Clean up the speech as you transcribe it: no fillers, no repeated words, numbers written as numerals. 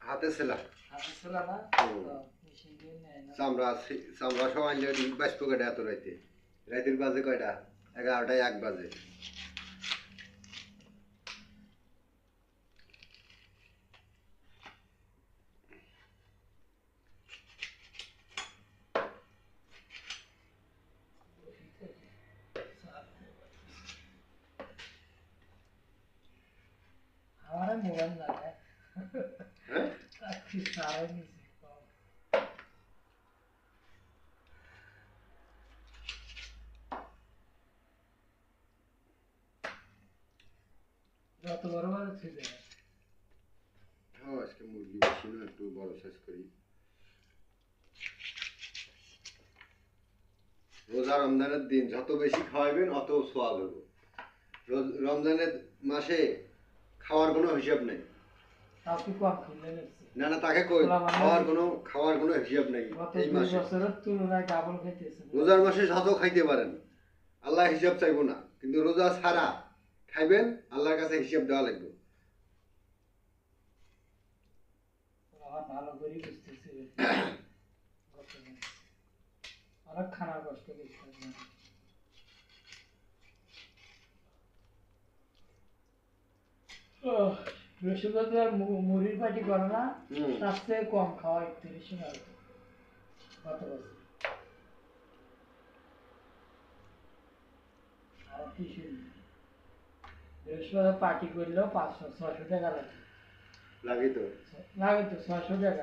হাতে ছেলা না চামড়া চামড়া সব আনলে বাইশ পকেটে এত রাইতের বাজে কয়টা 11টায় 1 বাজে हमारा मोबाइल ना है হ্যাঁ ताकि सारा नहीं सीखता যত বড় বড় ছিল হ্যাঁ আজকে মুরগি বেশি না একটু বড় সাইজ করি রোজা রমজানের দিন যত বেশি খাওয়াবেন অত সওয়াব হবে রমজানের মাসে খাওয়ার কোনো হিসাব নেই তাও কি কম খেলে নিচ্ছে না না তাকে কই খাওয়ার কোনো হিসাব নেই এই মাসে বছরের তুলনায় ডাবল খাইতেছে রোজার মাসে যত খাইতে পারেন আল্লাহ হিসাব চাইবো না কিন্তু রোজা ছাড়া খাইবেন আল্লাহর কাছে হিসাব দেওয়া লাগবে আমার ভালো করে বুঝতেছি অনেক খানা কষ্ট করতে বৃহস্পতিবার মুড়ির পাটি করো না তার চেয়ে কম খাওয়া 31 টাকা কত বছর আর কি শুনি বৃহস্পতিবার পার্টি করলেও 500-600 টাকা লাগে লাগে তো 600 টাকা